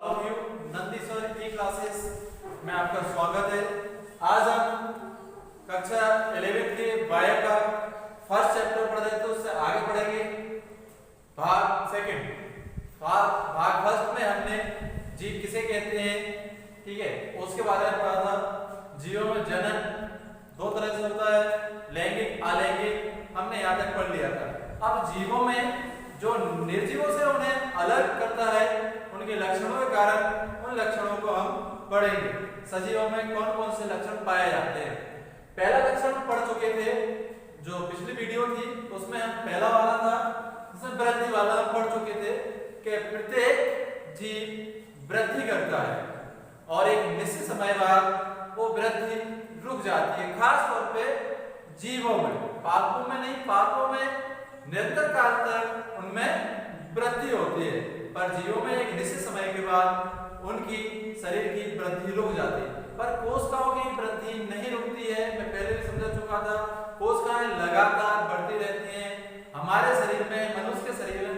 Of you Nandishwar E classes में आपका स्वागत है। आज हम कक्षा 11 के बायो का फर्स्ट चैप्टर पढ़ रहे थे, उससे आगे पढ़ेंगे भाग सेकंड। भाग फर्स्ट में हमने जीव किसे कहते हैं, ठीक है, उसके बारे में पढ़ा था। जीवों में जनन दो तरह से होता है, लैंगिक अलैंगिक, हमने यहाँ तक पढ़ लिया था। अब जीवों में जो निर्जीवों से उन्हें अलग करता है, उनके लक्षणों के कारण उन लक्षणों को हम पढ़ेंगे। सजीवों में कौन कौन से लक्षण पाए जाते हैं। पहला लक्षण पढ़ चुके थे, जो पिछली वीडियो थी उसमें हम पहला वाला था, जिसमें वृद्धि वाला हम पढ़ चुके थे कि प्रत्येक जीव वृद्धि करता है और एक निश्चित समय बाद वो वृद्धि रुक जाती है। खास तौर पे जीवों में, पालतू में नहीं, पालतू में निरंतर काल तक उनमें वृद्धि होती है, पर जीवों में एक निश्चित समय के बाद उनकी शरीर की वृद्धि रुक जाती है। पर कोशिकाओं की वृद्धि नहीं रुकती है। मैं पहले भी समझा चुका था, कोशिकाएं लगातार बढ़ती रहती हैं। हमारे शरीर में, मनुष्य के शरीर में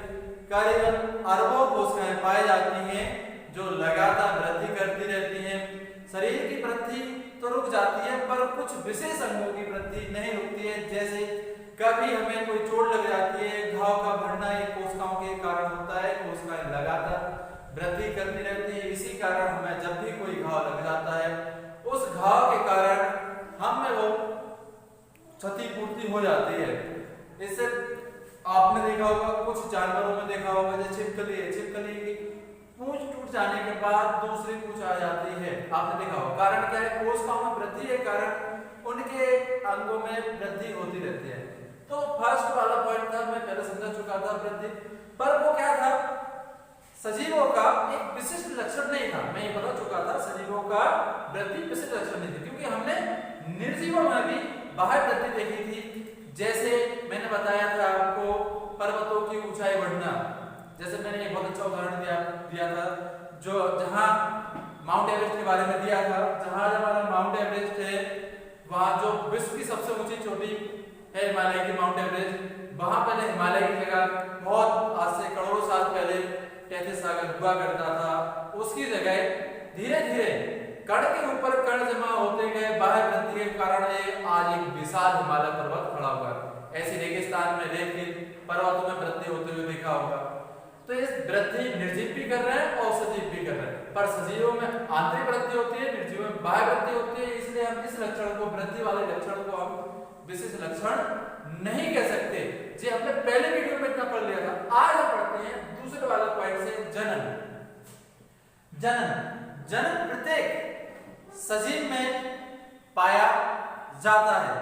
करीबन अरबों कोशिकाएं पाई जाती हैं जो लगातार वृद्धि करती रहती हैं। शरीर की वृद्धि तो रुक जाती है, पर कुछ विशेष अंगों की वृद्धि नहीं रुकती है। जैसे कभी हमें कोई चोट लग जाती है, घाव का बढ़ना ये कोशिकाओं के कारण होता है। कोशिकाएं लगातार वृद्धि करती रहती है। इसी कारण हमें जब भी कोई घाव लग जाता है, उस घाव के कारण हमें वो क्षतिपूर्ति हो जाती है। इससे आपने देखा होगा, कुछ जानवरों में देखा होगा, जैसे छिपकली है, छिपकली की पूंछ टूट जाने के बाद दूसरी पूंछ आ जाती है, आपने देखा होगा। कारण क्या है? कोशिकाओं में वृद्धि के कारण उनके अंगों में वृद्धि होती रहती है। तो फर्स्ट वाला पॉइंट था, मैं पहले समझा चुका था वृद्धि, पर वो क्या था, सजीवों का एक विशिष्ट लक्षण नहीं था। मैं ये बता चुका था, सजीवों का वृद्धि विशिष्ट लक्षण नहीं था, क्योंकि हमने निर्जीवों में भी बाह्य वृद्धि देखी थी। जैसे मैंने बताया था आपको, पर्वतों की ऊंचाई बढ़ना। जैसे मैंने एक बहुत अच्छा उदाहरण दिया था, जो जहां माउंट एवरेस्ट के बारे में दिया था। जहां हमारा माउंट एवरेस्ट है, वहां जो विश्व की सबसे ऊंची चोटी है हिमालय की, माउंट एवरेस्ट, वहां पहले हिमालय की जगह बहुत आज से करोड़ों साल पहले तैतीस सागर हुआ करता था। उसकी जगह धीरे धीरे कण के ऊपर कण जमा होते गए, बाह्य वृद्धि के कारण आज एक विशाल हिमालय पर्वत खड़ा हुआ है। ऐसे रेगिस्तान में रेत पर्वतों में वृद्धि होते हुए देखा होगा। तो इस वृद्धि निर्जीव भी कर रहे हैं और सजीव भी कर रहे हैं, पर सजीवों में आंतरिक वृद्धि होती है, निर्जीवों में बाह्य वृद्धि होती है। इसलिए हम इस लक्षण को, वृद्धि वाले लक्षण को हम विशेष लक्षण नहीं कह सकते। जी हमने पहले वीडियो में इतना पढ़ लिया था। आज हम पढ़ते हैं दूसरे वाला पॉइंट से, जनन। जनन प्रत्येक सजीव में पाया जाता है,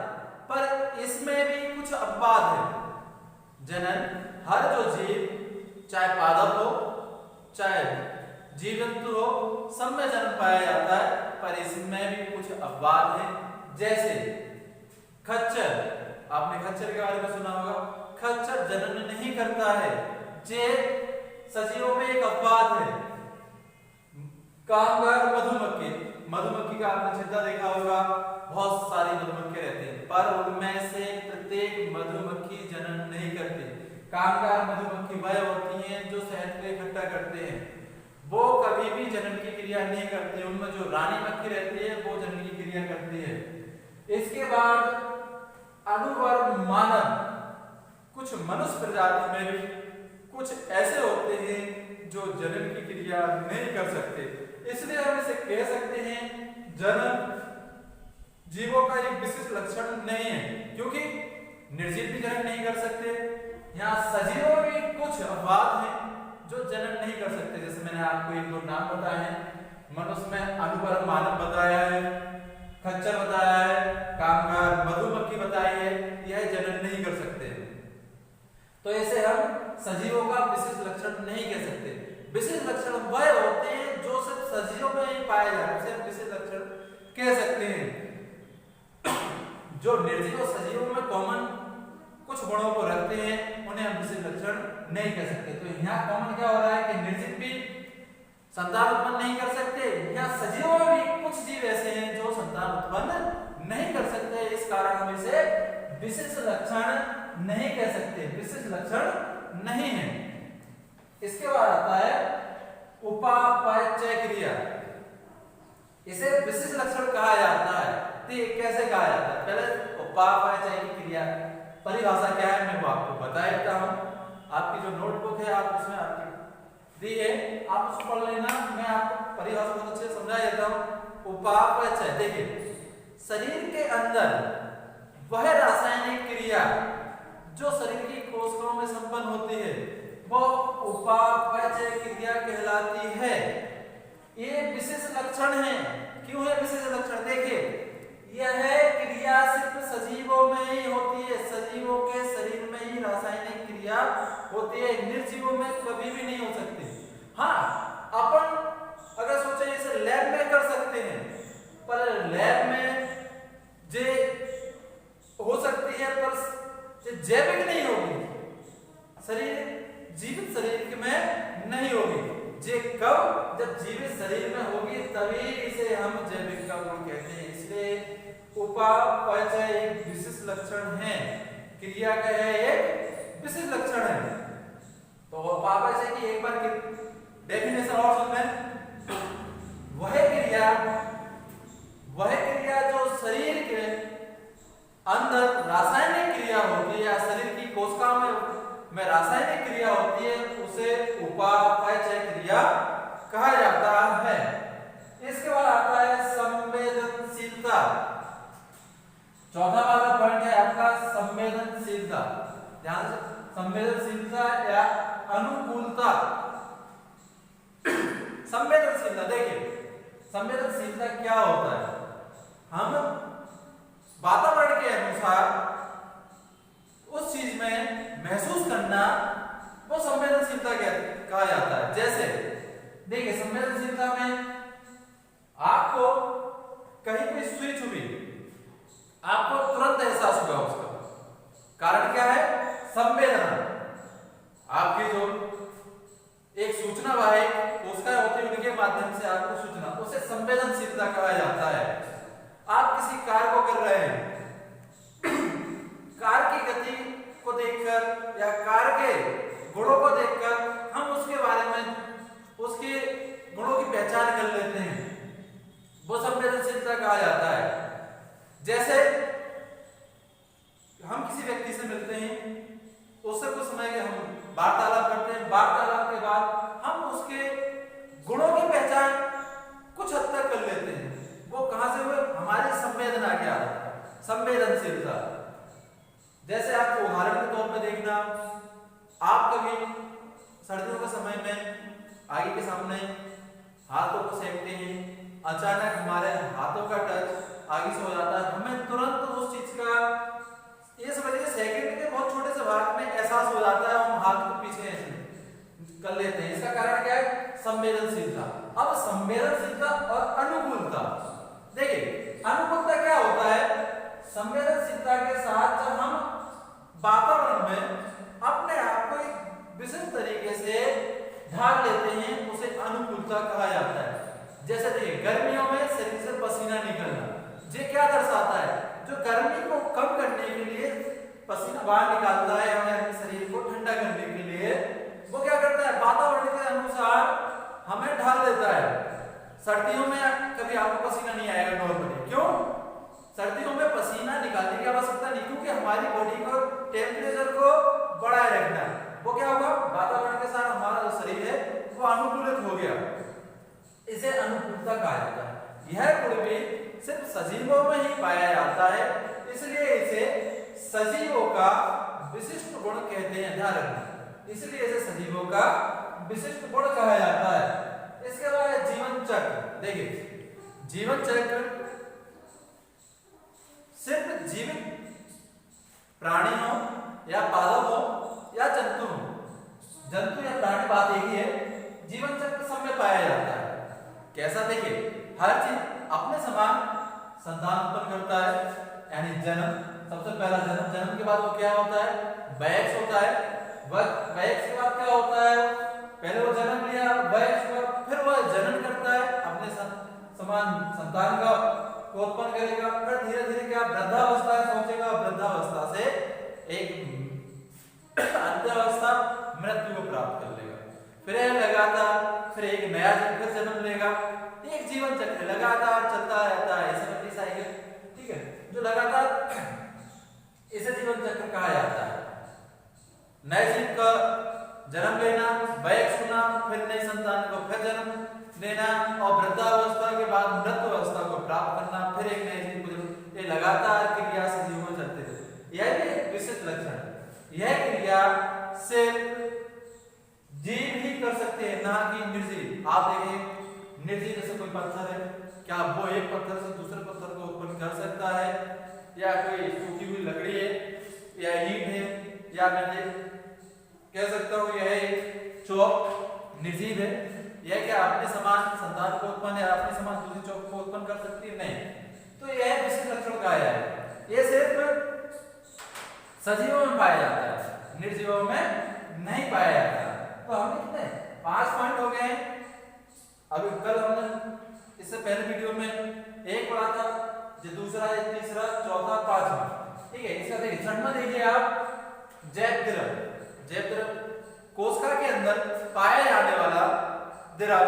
पर इसमें भी कुछ अपवाद है। जनन हर जो जीव, चाहे पादप हो चाहे जीव जंतु हो, सब में जन्म पाया जाता है, पर इसमें भी कुछ अपवाद हैं। जैसे खच्चर, आपने खच्चर के बारे में सुना होगा। खच्चर जनन नहीं करता है, जे सजीवों में एक अपवाद है। कामगार मधुमक्खी, मधुमक्खी का आपने छत्ता देखा होगा, बहुत सारी मधुमक्खी रहती हैं, पर उनमें से प्रत्येक मधुमक्खी जनन नहीं करती। कामगार मधुमक्खी वह होती हैं जो शहद को इकट्ठा करते हैं, वो कभी भी जनन की क्रिया नहीं करती। उनमें जो रानी मक्खी रहती है वो जनन की क्रिया करती है। इसके बाद अनुवर्ग मानव, कुछ मनुष्य प्रजाति में भी कुछ ऐसे होते हैं जो जनन की क्रिया नहीं कर सकते। इसलिए हम इसे कह सकते हैं जनन जीवों का एक विशिष्ट लक्षण नहीं है, क्योंकि निर्जीव भी जनन नहीं कर सकते। यहाँ सजीवों में भी कुछ अपवाद हैं जो जनन नहीं कर सकते। जैसे मैंने आपको एक दो नाम बताए हैं, मनुष्य में अनुवर्ग मानव बताया है, खच्चर बताया है, कामगार मधुमक्खी बताई है, यह जनन नहीं कर सकते। तो ऐसे हम सजीवों का विशेष लक्षण नहीं कह सकते। विशेष लक्षण वह होते हैं जो सिर्फ सजीवों में ही पाए जाते हैं, उसे विशेष लक्षण कह सकते हैं। जो निर्जीव और सजीवों में कॉमन कुछ गुणों को रखते हैं, उन्हें हम विशेष लक्षण नहीं कह सकते। तो यहाँ कॉमन क्या हो रहा है कि निर्जीव भी संतान उत्पन्न नहीं कर सकते, या सजीवों में भी कुछ जीव ऐसे हैं जो संतान उत्पन्न नहीं कर सकते। इस कारण हम इसे विशेष लक्षण नहीं कह सकते, विशेष लक्षण नहीं है। इसके बाद आता है उपापचय क्रिया, इसे विशिष्ट लक्षण कहा जाता है। तो ये कैसे कहा जाता है? पहले उपापचय की क्रिया परिभाषा क्या है मैं वो आपको बता देता हूं। आपकी जो नोटबुक है आप उसमें आपकी दी है, आप उसको पढ़ लेना। मैं आपको परिभाषा बहुत अच्छे से समझा देता हूं। उपापचय देखिए, शरीर के अंदर वह रासायनिक क्रिया जो शरीर की कोशिकाओं में संपन्न होती है वो उपापचय क्रिया कहलाती है। ये विशेष लक्षण है। क्यों है विशेष लक्षण? देखिए, यह क्रिया सिर्फ सजीवों में ही होती है, सजीवों के शरीर में ही रासायनिक क्रिया होती है, निर्जीवों में कभी भी नहीं हो सकती। हाँ, अपन अगर सोचे इसे लैब में कर सकते हैं, पर लैब में जे हो सकती है पर जैविक नहीं होगी, शरीर जीवित शरीर में नहीं होगी। जे कब जब जीवित शरीर में होगी तभी इसे हम जैविक का गुण कहते हैं। इसलिए उपापचय एक विशिष्ट लक्षण है, क्रिया का है एक विशिष्ट लक्षण है। तो उपापचय की एक बार डेफिनेशन और सुन लें। वह क्रिया जो शरीर के अंदर रासायनिक क्रिया होती है या शरीर की कोशिकाओं में रासायनिक क्रिया होती है उसे उपापचय क्रिया कहा जाता है। इसके बाद आता है संवेदनशीलता। चौथा वाला पॉइंट है आपका संवेदनशीलता। ध्यान से, संवेदनशीलता या अनुकूलता। संवेदनशीलता देखिए, संवेदनशीलता क्या होता है? हम वातावरण के अनुसार उस चीज में महसूस करना वो संवेदनशीलता कहा जाता है। जैसे देखिए, संवेदनशीलता में आपको कहीं कोई सुई चुभी, आपको तुरंत एहसास हुआ उसका कारण क्या है? संवेदना। आपकी जो एक सूचना वाहक कोशिका होती है उनके माध्यम से आपको सूचना, उसे संवेदनशीलता कहा जाता है। आप किसी कार्य को कर रहे हैं, कार की गति को देखकर या कार के गुणों को देखकर हम उसके बारे में उसके गुणों की पहचान कर लेते हैं, वो संवेदनशीलता कहा जाता है। जैसे हम किसी व्यक्ति से मिलते हैं, उससे कुछ समय के हम वार्तालाप करते हैं, वार्तालाप के बाद हम उसके गुणों की पहचान कुछ हद तक कर लेते हैं। वो कहां से हुए? हमारी संवेदना के आधार, संवेदनशीलता। जैसे आपको उदाहरण के तौर पर देखना, आप कभी सर्दियों के समय में आगे के सामने हाथों को सेकते हैं, अचानक हमारे हाथों का टच आगे से हो जाता है, हमें तुरंत उस चीज का ये समझिए सेकंड के बहुत छोटे से भाग में एहसास हो जाता है, हम हाथ को पीछे कर लेते हैं। इसका कारण क्या है? संवेदनशीलता। अब संवेदनशीलता और अनुकूलता देखिए, अनुकूलता क्या होता है? संवेदनशीलता के साथ जब हम वातावरण में अपने आप को एक विशिष्ट तरीके से ढाल लेते हैं उसे अनुकूलता कहा जाता है। जैसे देखिए, गर्मियों में शरीर से पसीना निकलना, ये क्या दर्शाता है? जो गर्मी को कम करने के लिए पसीना बाहर निकालता है हमारे शरीर को ठंडा करने के लिए, वो क्या करता है? वातावरण के अनुसार हमें ढाल देता है। सर्दियों में कभी आपको पसीना नहीं आएगा नॉर्मली। क्यों? सर्दियों में पसीना निकालने की आवश्यकता नहीं, क्योंकि हमारी बॉडी को टेम्परेचर को बढ़ाए रखना है। वो क्या होगा? वातावरण के साथ हमारा जो शरीर है वो अनुकूलित हो गया, इसे अनुकूलता कहा जाता है। यह गुण भी सिर्फ सजीवों में ही पाया जाता है, इसलिए इसे सजीवों का विशिष्ट गुण कहते हैं। ध्यान रखना, इसलिए इसे सजीवों का विशिष्ट गुण कहा जाता है। इसके बाद जीवन चक्र। देखिए, जीवन चक्र सिर्फ जीवित प्राणी हो या पादप हो या जंतु हो, जंतु या प्राणी बात एक ही है, जीवन चक्र सब में पाया जाता है। कैसा? देखिए, हर चीज अपने समान संतान उत्पन्न करता है, यानी जन्म, सबसे पहला जन्म, जन्म के बाद वो क्या होता है? वयस्क होता है, वयस्क के बाद क्या होता है? पहले वो जन्म लिया, वयस्क हुआ, फिर वह जनन करता है, अपने समान संतान का उत्पन्न करेगा, फिर धीरे धीरे क्या वृद्धावस्था पहुंचेगा, वृद्धावस्था से एक अंत्यावस्था मृत्यु को प्राप्त कर लेगा। फिर यह लगातार, फिर एक नया फिर जन्म लेगा। एक जीवन चक्र लगातार चलता रहता है, ऐसे साइकिल, ठीक है, जो लगातार इसे जीवन चक्र कहा जाता है। नए जीव का जन्म लेना, वयस्क होना, फिर नई संतान को फिर जन्म देना और वृद्धावस्था के बाद मृत्युवस्था को प्राप्त करना, फिर एक नए जीव को जन्म, ये लगातार क्रिया से जीवन चलते रहते। यह भी एक विशिष्ट लक्षण है। यह क्रिया सिर्फ जीव ही कर सकते हैं, ना कि निर्जीव। आप देखें निर्जीव जैसे कोई पत्थर है, क्या वो एक पत्थर से दूसरे पत्थर को उत्पन्न कर सकता है? या कोई सूखी हुई लकड़ी है या ईंट है, या मैं कह सकता हूँ यह एक चौक निर्जीव है। यह क्या अपने समान संतान को उत्पन्न या अपने समान दूसरी चौक को उत्पन्न कर सकती है? नहीं। तो यह विशिष्ट लक्षण का है, यह सिर्फ सजीवों में पाया जाता है, निर्जीवों में नहीं पाया जाता। तो हमने कितने 5 पॉइंट हो गए। अभी कल हमने इससे पहले वीडियो में एक पढ़ा था, जो दूसरा, तीसरा, चौथा, पांचवा, ठीक है। इसका देखिए छठवां देखिए आप, जैव द्रव। जैव द्रव कोशिका के अंदर पाया जाने वाला द्रव,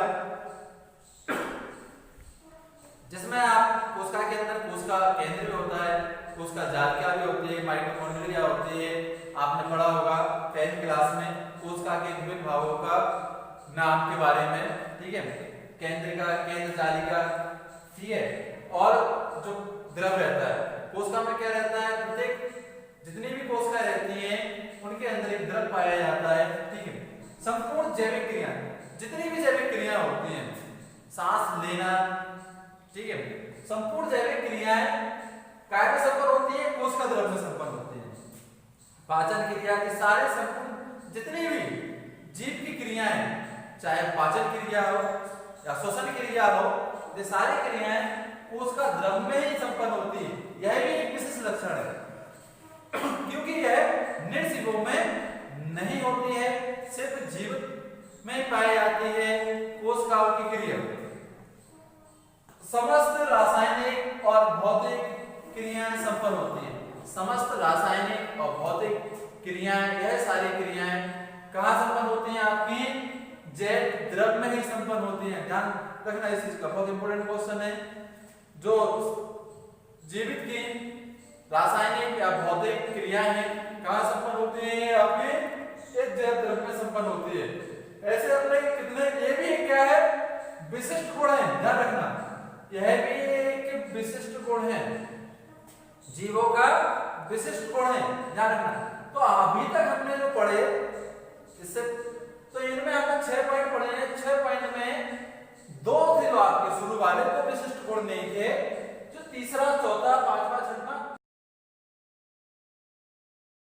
जिसमें आप कोशिका के अंदर कोशिका केंद्र भी होता है, कोशिका जालिका भी होती है, माइटोकॉन्ड्रिया होती है। आपने पढ़ा होगा 10th क्लास में कोशिका के विभिन्न भागों का नाम के बारे में, ठीक है, केंद्रिका, केंद्र जालिका, ठीक है। और जो द्रव रहता है कोशिका में क्या रहता है, प्रत्येक जितनी भी कोशिकाएं रहती हैं उनके अंदर एक द्रव पाया जाता है, ठीक है। संपूर्ण जैविक क्रिया, जितनी भी जैविक क्रिया होती हैं, सांस लेना, ठीक है, संपूर्ण जैविक क्रियाएं काय में संपन्न होती है? कोशिका द्रव में संपन्न होती है। पाचन क्रिया के सारे संपूर्ण जितनी भी जीव की क्रियाएं, चाहे पाचन क्रिया हो या श्वसन क्रिया हो, ये सारी क्रियाएं कोशिका द्रव में ही संपन्न होती है। यह भी एक विशिष्ट लक्षण है, क्योंकि यह निर्जीवों में नहीं होती है, सिर्फ जीवित में पाई जाती है कोशिकाओं की क्रिया। समस्त रासायनिक और भौतिक क्रियाएं संपन्न होती हैं। समस्त रासायनिक और भौतिक क्रियाएं, यह सारी क्रियाएं कहाँ संपन्न होती हैं? आपकी जैव द्रव में ही संपन्न होती हैं। ध्यान रखना इस चीज का, बहुत इंपॉर्टेंट क्वेश्चन है। जो जीवित की रासायनिक या भौतिक क्रियाएं हैं कहाँ संपन्न होती हैं? आपके एक जैव द्रव में संपन्न होती है। ऐसे अपने कितने, ये भी क्या है? विशिष्ट गुण है, ध्यान रखना, यह भी एक विशिष्ट गुण है, जीवों का विशिष्ट गुण है, ध्यान रखना। तो अभी तक हमने जो पढ़े इससे, तो इनमें हमने 6 पॉइंट पढ़े हैं। 6 पॉइंट में 2 थे जो आपके शुरू वाले, तो विशिष्ट गुण नहीं थे। जो तीसरा, चौथा, पांचवा,